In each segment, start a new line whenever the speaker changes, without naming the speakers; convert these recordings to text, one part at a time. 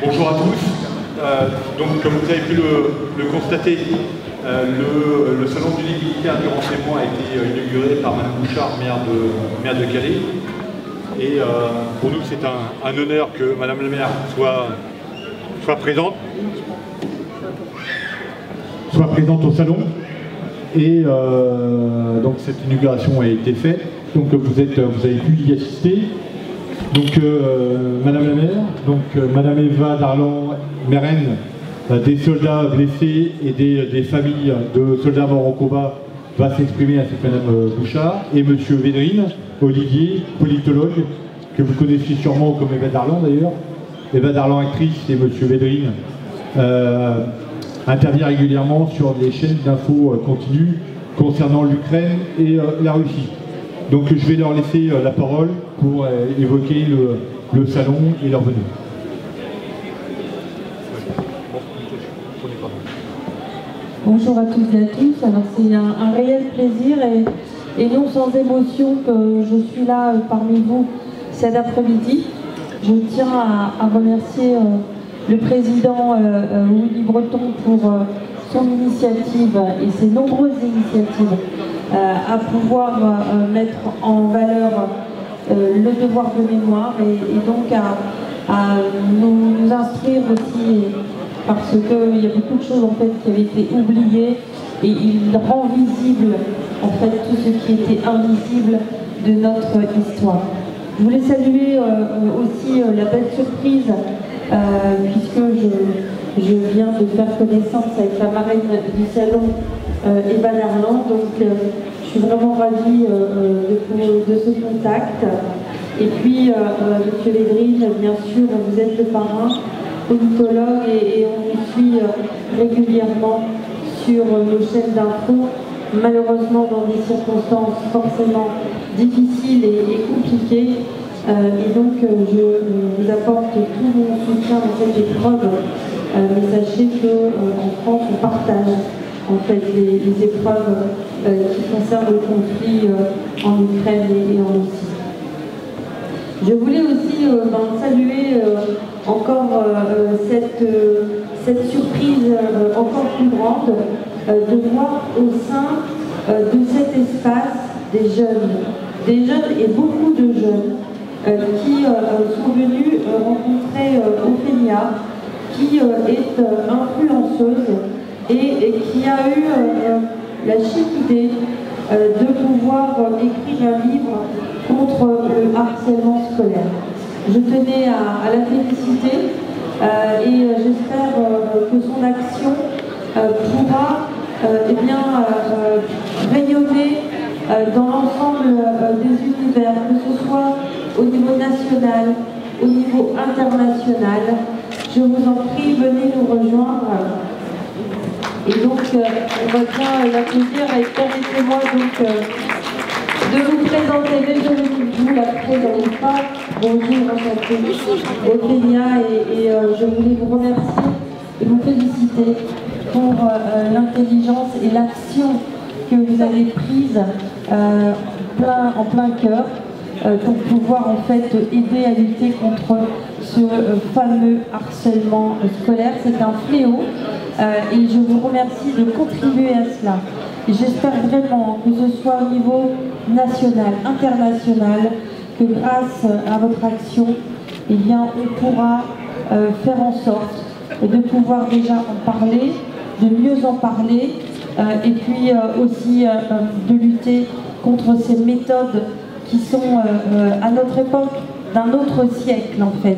Bonjour à tous. Donc, comme vous avez pu le constater, le salon du Ligue militaire du renseignement a été inauguré par Mme Bouchard, maire de Calais. Et pour nous, c'est un honneur que Mme la maire soit présente au salon. Et donc cette inauguration a été faite. Donc vous avez pu y assister. Donc Madame la maire, Madame Eva Darlan, marraine des soldats blessés et des familles de soldats morts en combat, va s'exprimer ainsi que Madame Bouchard, et Monsieur Védrine, Olivier, politologue, que vous connaissez sûrement comme Eva Darlan d'ailleurs. Eva Darlan, actrice, et Monsieur Védrine intervient régulièrement sur les chaînes d'infos continues concernant l'Ukraine et la Russie. Donc je vais leur laisser la parole pour évoquer le salon et leur venue.
Bonjour à toutes et à tous. Alors c'est un réel plaisir et non sans émotion que je suis là parmi vous cet après-midi. Je tiens à remercier le président Willy Breton pour son initiative et ses nombreuses initiatives à pouvoir mettre en valeur le devoir de mémoire et donc à nous instruire aussi, parce qu'il y a beaucoup de choses en fait qui avaient été oubliées, et il rend visible en fait tout ce qui était invisible de notre histoire. Je voulais saluer aussi la belle surprise puisque je viens de faire connaissance avec la marraine du salon, Eva Darlan, donc je suis vraiment ravie de ce contact. Et puis, Monsieur Védrine, bien sûr, vous êtes le parrain, politologue, et on nous suit régulièrement sur nos chaînes d'infos, malheureusement dans des circonstances forcément difficiles et compliquées. Et donc, je vous apporte tout mon soutien dans cette épreuve. Mais sachez qu'en France, on partage en fait les épreuves qui concernent le conflit en Ukraine et en Russie. Je voulais aussi saluer encore cette surprise encore plus grande de voir au sein de cet espace des jeunes et beaucoup de jeunes qui sont venus rencontrer Ophélia, qui est influenceuse et qui a eu la chic idée de pouvoir écrire un livre contre le harcèlement scolaire. Je tenais à la féliciter et j'espère que son action pourra rayonner dans l'ensemble des univers, que ce soit au niveau national, au niveau international. Je vous en prie, venez nous rejoindre. Et donc, on va bien l'applaudir, et permettez-moi donc de vous présenter, mais je ne vous la présente pas. Bonjour, enchantée, Ophélia, et je voulais vous remercier et vous féliciter pour l'intelligence et l'action que vous avez prise en plein cœur pour pouvoir en fait aider à lutter contre ce fameux harcèlement scolaire. C'est un fléau et je vous remercie de contribuer à cela. Et j'espère vraiment que ce soit au niveau national, international, que grâce à votre action, eh bien, on pourra faire en sorte de pouvoir déjà en parler, de mieux en parler, et puis aussi de lutter contre ces méthodes qui sont à notre époque, d'un autre siècle en fait.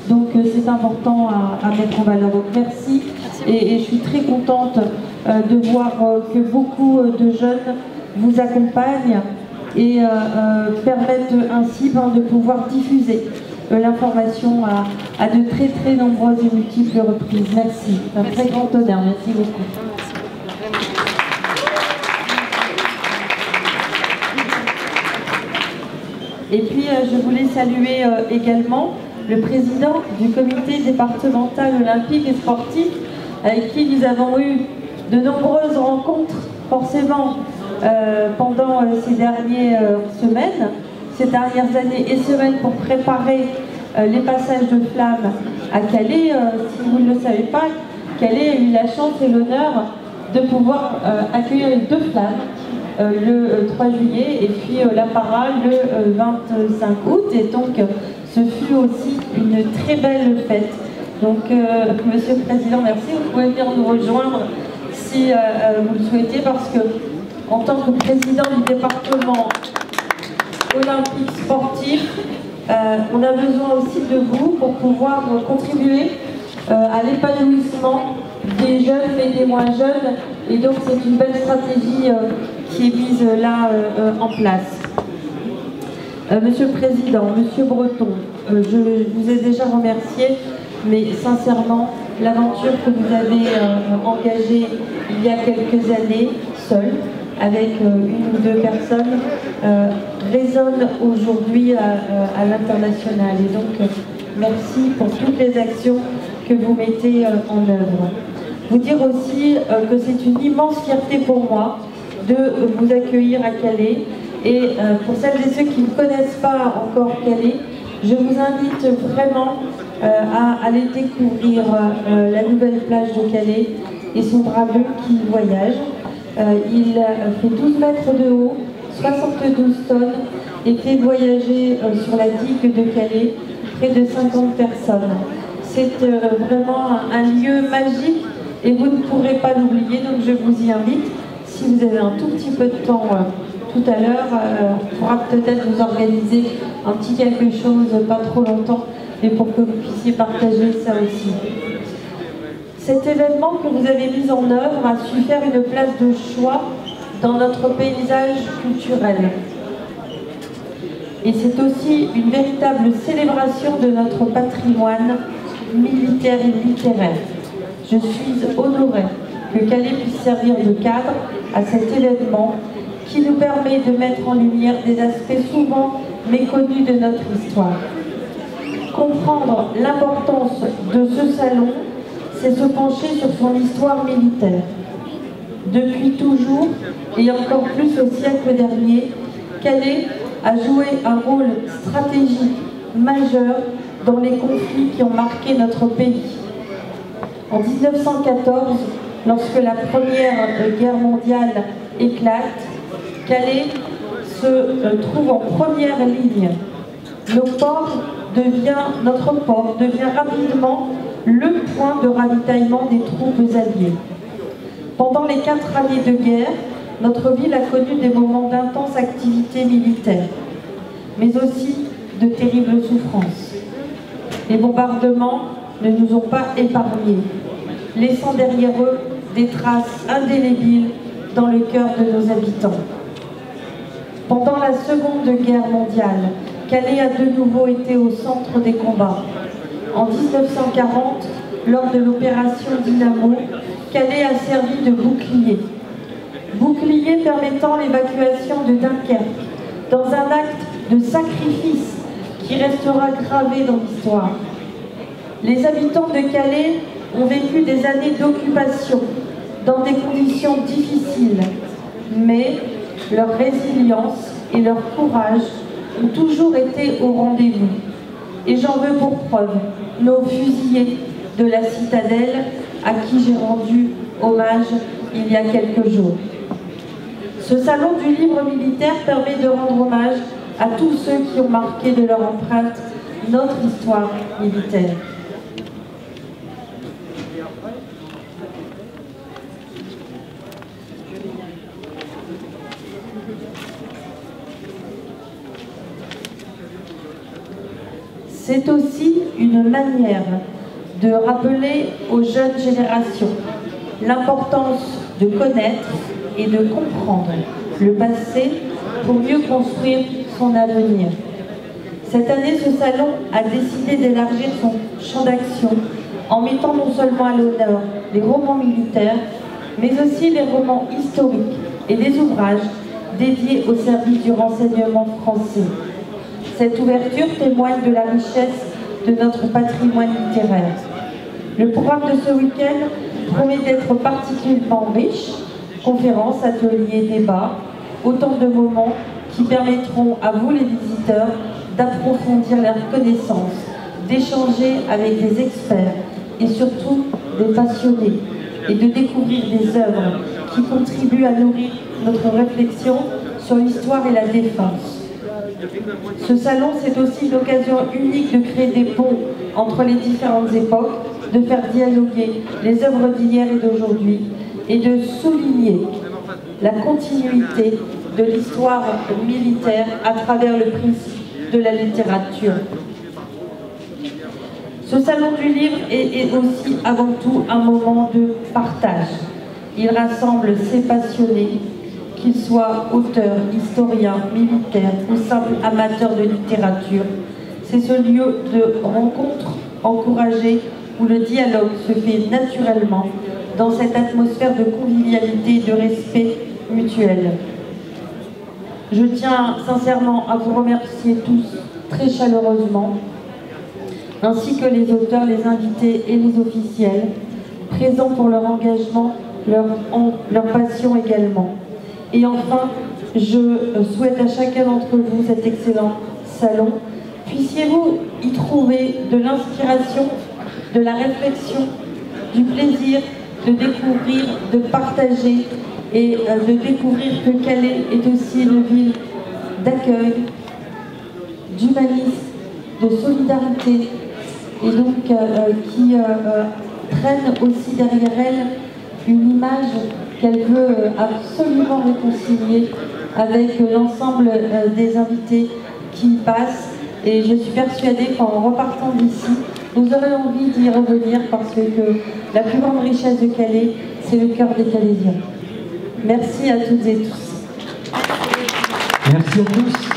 Donc c'est important à mettre en valeur. Donc merci, et je suis très contente de voir que beaucoup de jeunes vous accompagnent et permettent ainsi de pouvoir diffuser l'information à de très très nombreuses et multiples reprises. Merci, un très grand honneur, merci beaucoup. Et puis je voulais saluer également le président du comité départemental olympique et sportif, avec qui nous avons eu de nombreuses rencontres, forcément, pendant ces dernières semaines, ces dernières années et semaines, pour préparer les passages de flammes à Calais. Si vous ne le savez pas, Calais a eu la chance et l'honneur de pouvoir accueillir les 2 flammes le 3 juillet et puis la parade le 25 août. Et donc, ce fut aussi une très belle fête. Donc, Monsieur le Président, merci. Vous pouvez venir nous rejoindre si vous le souhaitez, parce que en tant que président du département olympique sportif, on a besoin aussi de vous pour pouvoir contribuer à l'épanouissement des jeunes et des moins jeunes. Et donc, c'est une belle stratégie qui est mise là en place. Monsieur le Président, Monsieur Breton, je vous ai déjà remercié, mais sincèrement, l'aventure que vous avez engagée il y a quelques années, seule, avec 1 ou 2 personnes, résonne aujourd'hui à l'international. Et donc, merci pour toutes les actions que vous mettez en œuvre. Vous dire aussi que c'est une immense fierté pour moi de vous accueillir à Calais. Et pour celles et ceux qui ne connaissent pas encore Calais, je vous invite vraiment à aller découvrir la nouvelle plage de Calais et son drap bleu qui voyage. Il fait 12 mètres de haut, 72 tonnes et fait voyager sur la digue de Calais près de 50 personnes. C'est vraiment un lieu magique et vous ne pourrez pas l'oublier, donc je vous y invite. Si vous avez un tout petit peu de temps tout à l'heure, on pourra peut-être vous organiser un petit quelque chose, pas trop longtemps, et pour que vous puissiez partager ça aussi. Cet événement que vous avez mis en œuvre a su faire une place de choix dans notre paysage culturel. Et c'est aussi une véritable célébration de notre patrimoine militaire et littéraire. Je suis honorée que Calais puisse servir de cadre à cet événement qui nous permet de mettre en lumière des aspects souvent méconnus de notre histoire. Comprendre l'importance de ce salon, c'est se pencher sur son histoire militaire. Depuis toujours, et encore plus au siècle dernier, Calais a joué un rôle stratégique majeur dans les conflits qui ont marqué notre pays. En 1914, lorsque la Première Guerre mondiale éclate, Calais se trouve en première ligne. Notre port devient rapidement le point de ravitaillement des troupes alliées. Pendant les 4 années de guerre, notre ville a connu des moments d'intense activité militaire, mais aussi de terribles souffrances. Les bombardements ne nous ont pas épargnés, laissant derrière eux des traces indélébiles dans le cœur de nos habitants. Pendant la Seconde Guerre mondiale, Calais a de nouveau été au centre des combats. En 1940, lors de l'opération Dynamo, Calais a servi de bouclier. Bouclier permettant l'évacuation de Dunkerque, dans un acte de sacrifice qui restera gravé dans l'histoire. Les habitants de Calais ont vécu des années d'occupation, dans des conditions difficiles, mais leur résilience et leur courage ont toujours été au rendez-vous. Et j'en veux pour preuve nos fusillés de la citadelle à qui j'ai rendu hommage il y a quelques jours. Ce salon du livre militaire permet de rendre hommage à tous ceux qui ont marqué de leur empreinte notre histoire militaire. C'est aussi une manière de rappeler aux jeunes générations l'importance de connaître et de comprendre le passé pour mieux construire son avenir. Cette année, ce salon a décidé d'élargir son champ d'action en mettant non seulement à l'honneur les romans militaires, mais aussi les romans historiques et des ouvrages dédiés au service du renseignement français. Cette ouverture témoigne de la richesse de notre patrimoine littéraire. Le programme de ce week-end promet d'être particulièrement riche, conférences, ateliers, débats, autant de moments qui permettront à vous les visiteurs d'approfondir leurs connaissances d'échanger avec des experts et surtout des passionnés et de découvrir des œuvres qui contribuent à nourrir notre réflexion sur l'histoire et la défense. Ce salon, c'est aussi l'occasion unique de créer des ponts entre les différentes époques, de faire dialoguer les œuvres d'hier et d'aujourd'hui et de souligner la continuité de l'histoire militaire à travers le prisme de la littérature. Ce salon du livre est aussi avant tout un moment de partage. Il rassemble ces passionnés, qu'ils soient auteurs, historiens, militaires ou simples amateurs de littérature. C'est ce lieu de rencontre encouragé où le dialogue se fait naturellement dans cette atmosphère de convivialité et de respect mutuel. Je tiens sincèrement à vous remercier tous très chaleureusement, ainsi que les auteurs, les invités et les officiels, présents pour leur engagement, leur passion également. Et enfin, je souhaite à chacun d'entre vous cet excellent salon. Puissiez-vous y trouver de l'inspiration, de la réflexion, du plaisir de découvrir, de partager et de découvrir que Calais est aussi une ville d'accueil, d'humanisme, de solidarité et donc qui traîne aussi derrière elle une image qu'elle veut absolument réconcilier avec l'ensemble des invités qui y passent. Et je suis persuadée qu'en repartant d'ici, vous aurez envie d'y revenir parce que la plus grande richesse de Calais, c'est le cœur des Calaisiens. Merci à toutes et tous.
Merci à tous.